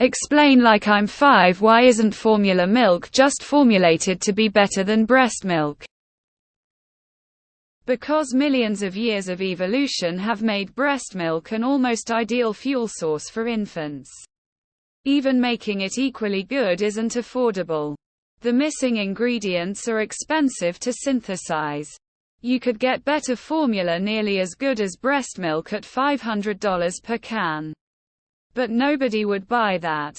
Explain like I'm 5. Why isn't formula milk just formulated to be better than breast milk? Because millions of years of evolution have made breast milk an almost ideal fuel source for infants. Even making it equally good isn't affordable. The missing ingredients are expensive to synthesize. You could get better formula nearly as good as breast milk at $500 per can. But nobody would buy that.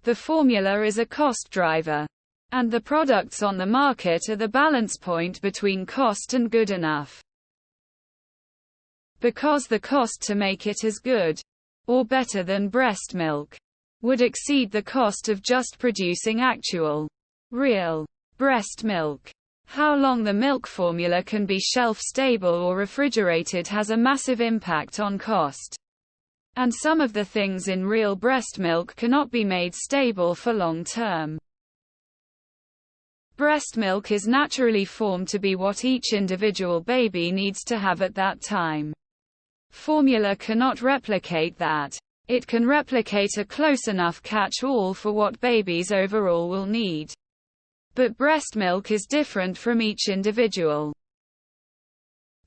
The formula is a cost driver. And the products on the market are the balance point between cost and good enough. Because the cost to make it as good, or better than breast milk, would exceed the cost of just producing actual, real, breast milk. How long the milk formula can be shelf-stable or refrigerated has a massive impact on cost. And some of the things in real breast milk cannot be made stable for long term. Breast milk is naturally formed to be what each individual baby needs to have at that time. Formula cannot replicate that. It can replicate a close enough catch-all for what babies overall will need. But breast milk is different from each individual.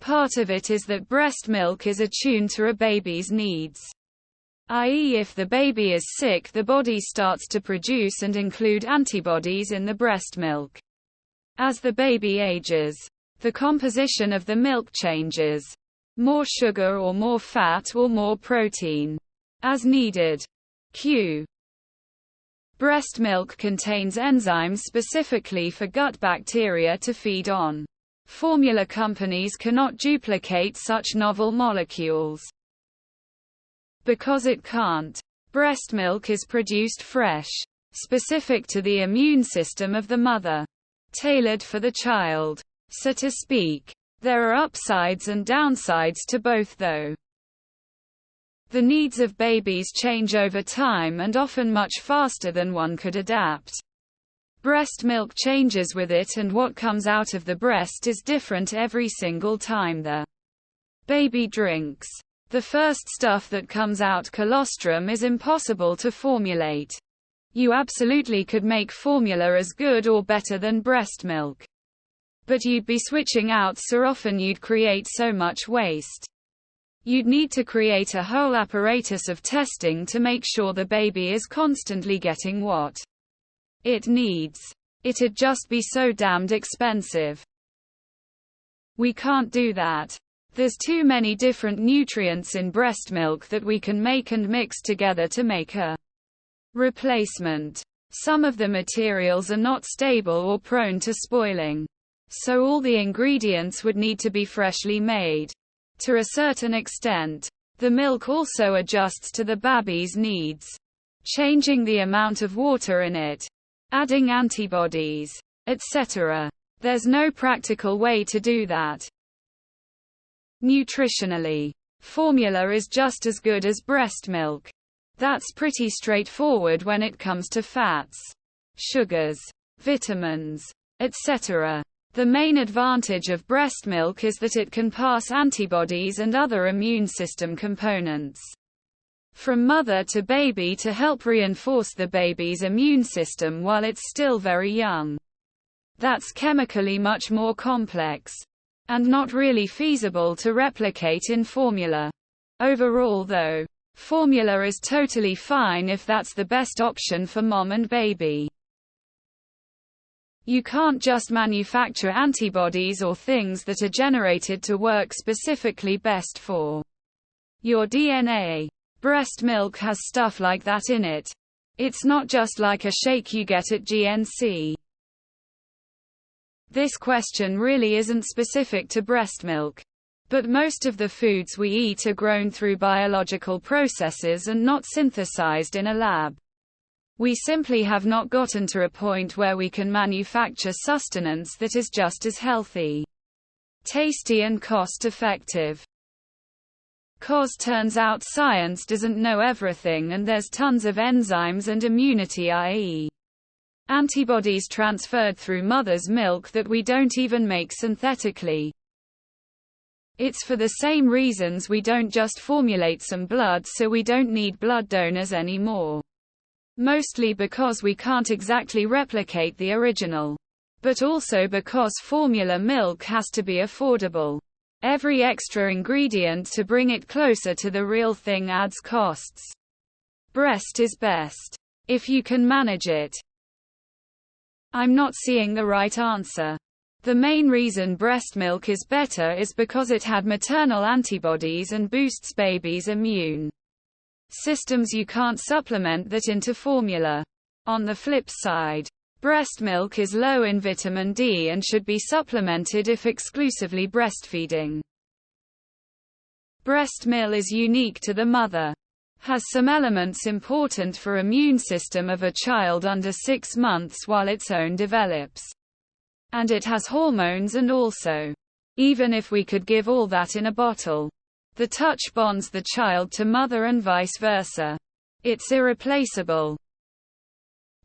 Part of it is that breast milk is attuned to a baby's needs. I.e., if the baby is sick, the body starts to produce and include antibodies in the breast milk. As the baby ages, the composition of the milk changes. More sugar or more fat or more protein. As needed. Q. Breast milk contains enzymes specifically for gut bacteria to feed on. Formula companies cannot duplicate such novel molecules. Because it can't. Breast milk is produced fresh, specific to the immune system of the mother. Tailored for the child, so to speak. There are upsides and downsides to both though. The needs of babies change over time and often much faster than one could adapt. Breast milk changes with it, and what comes out of the breast is different every single time the baby drinks. The first stuff that comes out, colostrum, is impossible to formulate. You absolutely could make formula as good or better than breast milk. But you'd be switching out so often you'd create so much waste. You'd need to create a whole apparatus of testing to make sure the baby is constantly getting what it needs. It'd just be so damned expensive. We can't do that. There's too many different nutrients in breast milk that we can make and mix together to make a replacement. Some of the materials are not stable or prone to spoiling. So all the ingredients would need to be freshly made. To a certain extent, the milk also adjusts to the baby's needs, changing the amount of water in it, adding antibodies, etc. There's no practical way to do that. Nutritionally, formula is just as good as breast milk. That's pretty straightforward when it comes to fats, sugars, vitamins, etc. The main advantage of breast milk is that it can pass antibodies and other immune system components from mother to baby to help reinforce the baby's immune system while it's still very young. That's chemically much more complex, and not really feasible to replicate in formula. Overall though, formula is totally fine if that's the best option for mom and baby. You can't just manufacture antibodies or things that are generated to work specifically best for your DNA. Breast milk has stuff like that in it. It's not just like a shake you get at GNC. This question really isn't specific to breast milk. But most of the foods we eat are grown through biological processes and not synthesized in a lab. We simply have not gotten to a point where we can manufacture sustenance that is just as healthy, tasty and cost-effective. 'Cause turns out science doesn't know everything, and there's tons of enzymes and immunity, i.e. antibodies transferred through mother's milk that we don't even make synthetically. It's for the same reasons we don't just formulate some blood, so we don't need blood donors anymore. Mostly because we can't exactly replicate the original. But also because formula milk has to be affordable. Every extra ingredient to bring it closer to the real thing adds costs. Breast is best. If you can manage it. I'm not seeing the right answer. The main reason breast milk is better is because it had maternal antibodies and boosts baby's immune systems. You can't supplement that into formula. On the flip side, breast milk is low in vitamin D and should be supplemented if exclusively breastfeeding. Breast milk is unique to the mother. Has some elements important for immune system of a child under 6 months while its own develops. And it has hormones and also. Even if we could give all that in a bottle, the touch bonds the child to mother and vice versa. It's irreplaceable.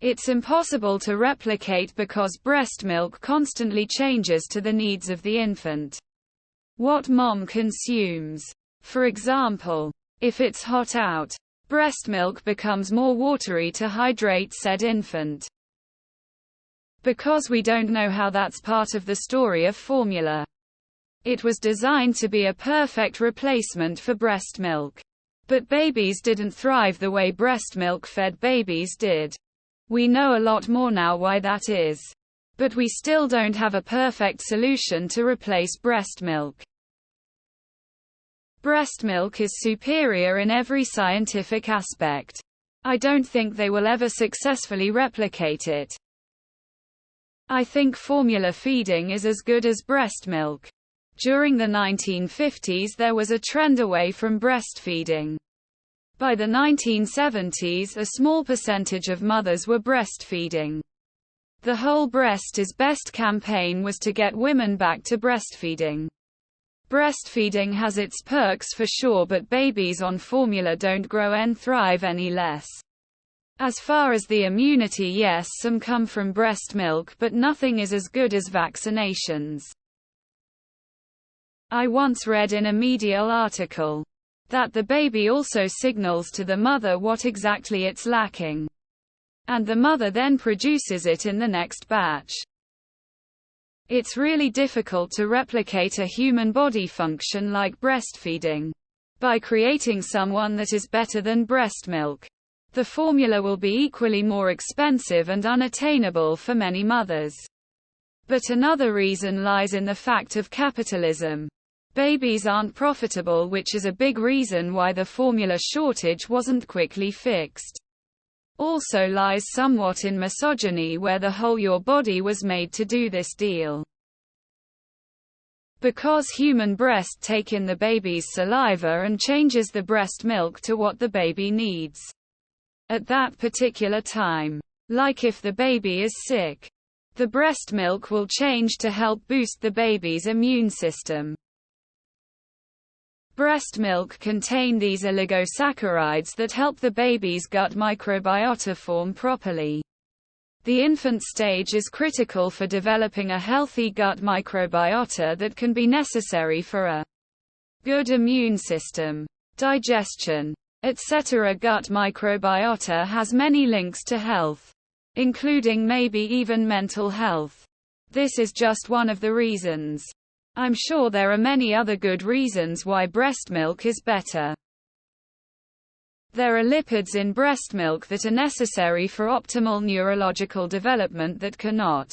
It's impossible to replicate because breast milk constantly changes to the needs of the infant. What mom consumes. For example, if it's hot out, breast milk becomes more watery to hydrate said infant. Because we don't know how that's part of the story of formula. It was designed to be a perfect replacement for breast milk. But babies didn't thrive the way breast milk fed babies did. We know a lot more now why that is. But we still don't have a perfect solution to replace breast milk. Breast milk is superior in every scientific aspect. I don't think they will ever successfully replicate it. I think formula feeding is as good as breast milk. During the 1950s there was a trend away from breastfeeding. By the 1970s a small percentage of mothers were breastfeeding. The Whole Breast is Best campaign was to get women back to breastfeeding. Breastfeeding has its perks for sure, but babies on formula don't grow and thrive any less. As far as the immunity, yes, some come from breast milk, but nothing is as good as vaccinations. I once read in a medial article that the baby also signals to the mother what exactly it's lacking. And the mother then produces it in the next batch. It's really difficult to replicate a human body function like breastfeeding. By creating someone that is better than breast milk, the formula will be equally more expensive and unattainable for many mothers. But another reason lies in the fact of capitalism. Babies aren't profitable, which is a big reason why the formula shortage wasn't quickly fixed. Also lies somewhat in misogyny, where the whole your body was made to do this deal. Because human breast take in the baby's saliva and changes the breast milk to what the baby needs at that particular time. Like if the baby is sick, the breast milk will change to help boost the baby's immune system. Breast milk contain these oligosaccharides that help the baby's gut microbiota form properly. The infant stage is critical for developing a healthy gut microbiota that can be necessary for a good immune system, digestion, etc. Gut microbiota has many links to health, including maybe even mental health. This is just one of the reasons. I'm sure there are many other good reasons why breast milk is better. There are lipids in breast milk that are necessary for optimal neurological development that cannot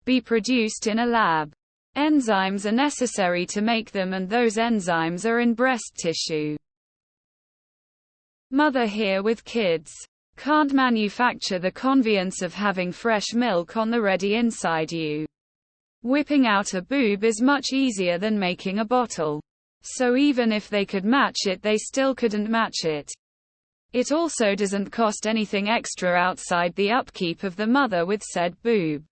be produced in a lab. Enzymes are necessary to make them, and those enzymes are in breast tissue. Mother here with kids can't manufacture the convenience of having fresh milk on the ready inside you. Whipping out a boob is much easier than making a bottle. So even if they could match it, they still couldn't match it. It also doesn't cost anything extra outside the upkeep of the mother with said boob.